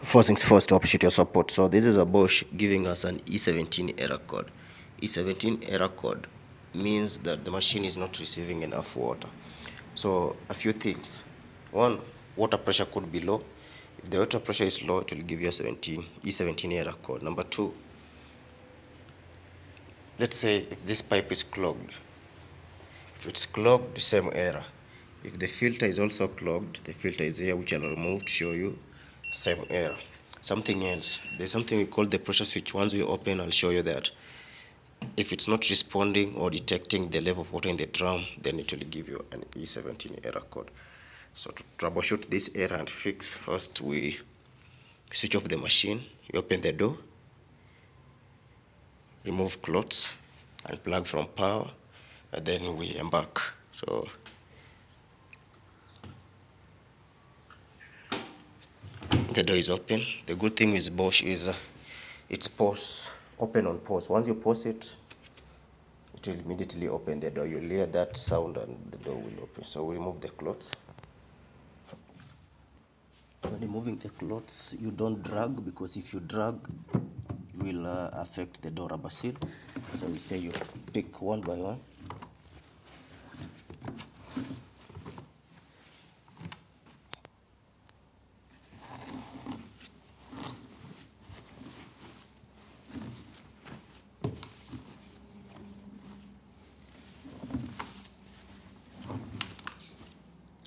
First things first, to appreciate your support. So this is a Bosch giving us an E17 error code. E17 error code means that the machine is not receiving enough water. So a few things. One, water pressure could be low. If the water pressure is low, it will give you a E17 error code. Number two, let's say if this pipe is clogged. If it's clogged, the same error. If the filter is also clogged, the filter is here, which I'll remove to show you, same error. Something else, there's something we call the pressure switch. Once we open, I'll show you that. If it's not responding or detecting the level of water in the drum, then it will give you an E17 error code. So to troubleshoot this error and fix, first we switch off the machine, we open the door, remove clothes, and plug from power, and then we embark. So the door is open. The good thing with Bosch is it's pause, open on pause. Once you pause it, it will immediately open the door. You'll hear that sound and the door will open. So we remove the clothes. When removing the clothes, you don't drag, because if you drag, it will affect the door rubber seal. So we say you pick one by one.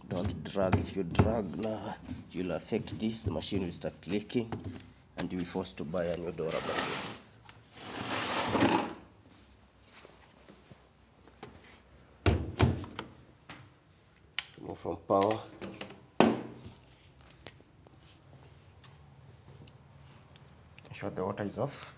Don't drag. If you drag now, you'll affect this. The machine will start leaking and you'll be forced to buy a new door rubber seal. Remove from power. Ensure the water is off.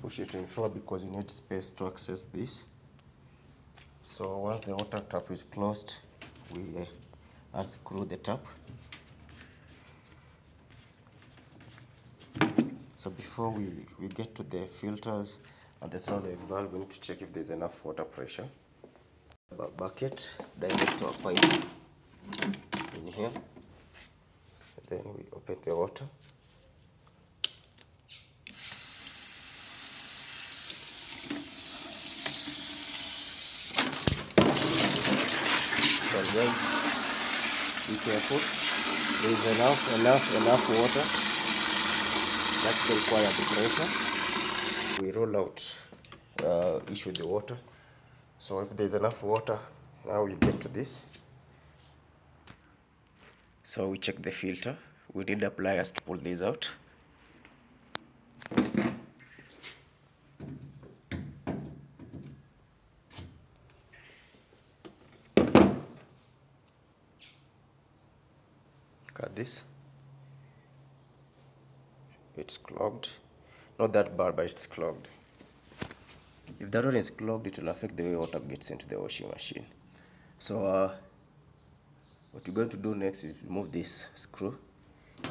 Push it in front because you need space to access this. So once the water tap is closed, we unscrew the tap. So before we get to the filters and the ceramic valve, we need to check if there's enough water pressure. A bucket direct to a pipe in here. Then we open the water. So guys, be careful. There is enough water. That's the required pressure. We roll out, issue the water. So if there's enough water, now we get to this. So we check the filter. We need the pliers to pull this out. Got this. It's clogged. Not that bad, but it's clogged. If that one is clogged, it will affect the way water gets into the washing machine. So what we're going to do next is remove this screw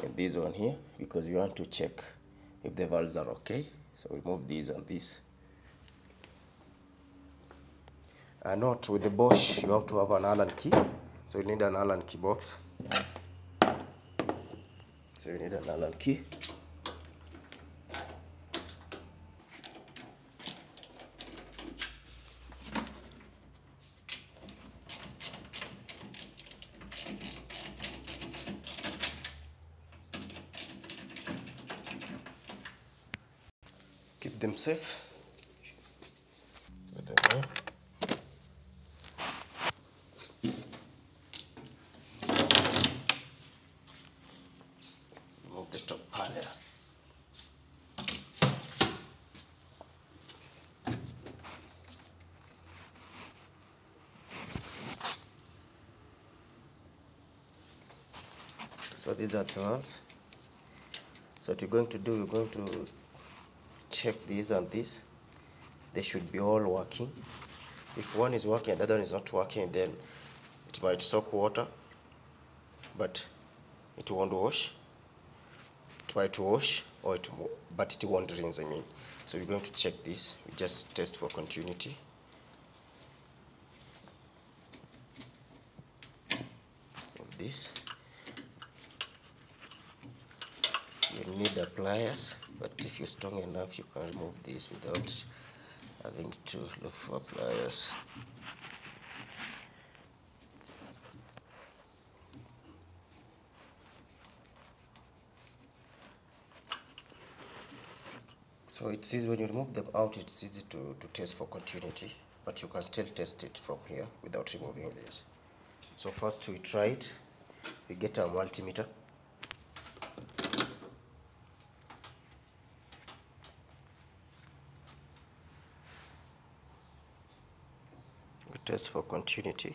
and this one here, because we want to check if the valves are okay. So we remove these and this. Note with the Bosch, you have to have an Allen key. So you need an Allen key box. So you need an Allen key. Keep them safe. Put them here. Remove the top panel. So these are the valves. So what you're going to do, you're going to check these and this. They should be all working. If one is working and the other one is not working, then it might soak water, but it won't wash. Try to wash, but it won't rinse, I mean. So we're going to check this. We just test for continuity. this. You need the pliers, but if you're strong enough, you can remove this without having to look for pliers. So it's easy when you remove them out, it's easy to test for continuity, but you can still test it from here without removing this. So first we try it, we get a multimeter. We test for continuity.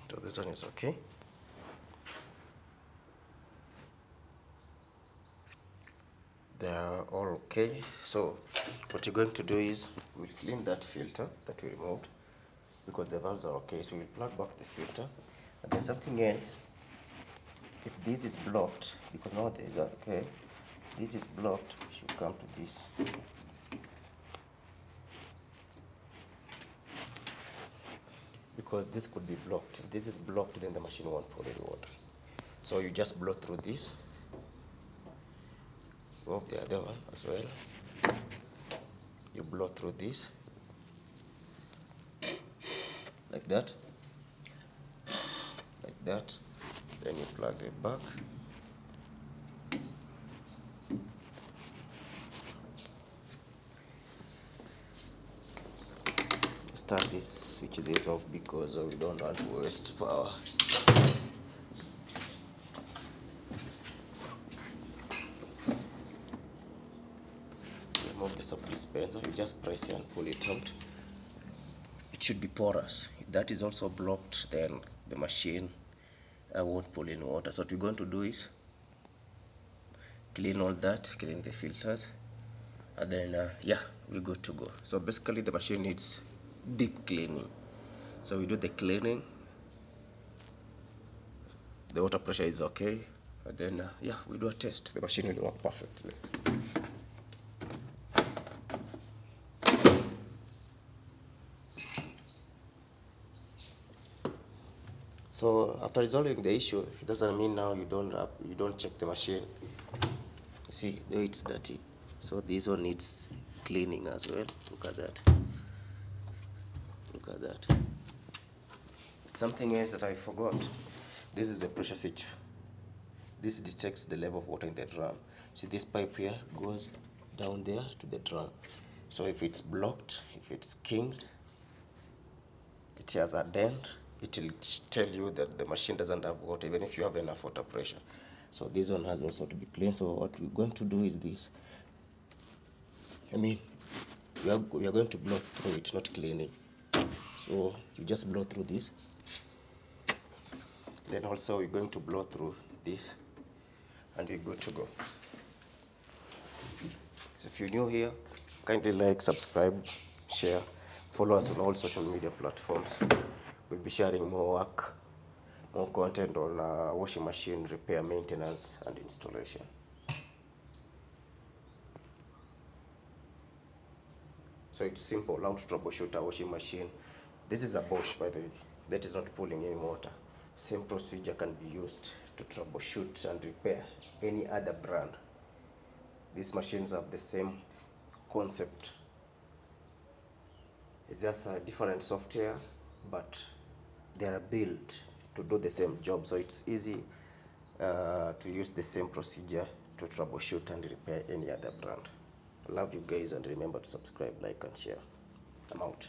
So this one is okay. They are all okay. So what you're going to do is we'll clean that filter that we removed because the valves are okay. So we'll plug back the filter. And then something else, if this is blocked, because now there is okay, this is blocked, we should come to this. Because this could be blocked. If this is blocked, then the machine won't pull any water. So you just blow through this. Remove the other one as well. You blow through this like that, like that. Then you plug it back. Start this, switch this off because we don't want to waste power. Remove the soap dispenser, you just press it and pull it out. It should be porous. If that is also blocked, then the machine won't pull in water. So what we're going to do is clean all that, clean the filters, and then yeah, we're good to go. So basically the machine needs deep cleaning. So we do the cleaning, the water pressure is okay, and then yeah, we do a test. The machine will work perfectly. So after resolving the issue, it doesn't mean now you don't check the machine. You see, though it's dirty, so this one needs cleaning as well. Look at that. Look at that. Something else that I forgot. This is the pressure switch. This detects the level of water in the drum. See, this pipe here goes down there to the drum. So if it's blocked, if it's kinked, it has a dent, it will tell you that the machine doesn't have water, even if you have enough water pressure. So this one has also to be cleaned. So what we're going to do is this. We are going to blow through it, not cleaning. So you just blow through this. Then also we're going to blow through this, and we're good to go. So if you're new here, kindly like, subscribe, share, follow us on all social media platforms. We'll be sharing more work, more content on washing machine repair, maintenance, and installation. So it's simple how to troubleshoot a washing machine. This is a Bosch, by the way, that is not pulling any water. Same procedure can be used to troubleshoot and repair any other brand. These machines have the same concept. It's just a different software, but they are built to do the same job. So it's easy to use the same procedure to troubleshoot and repair any other brand. Love you guys, and remember to subscribe, like, and share. I'm out.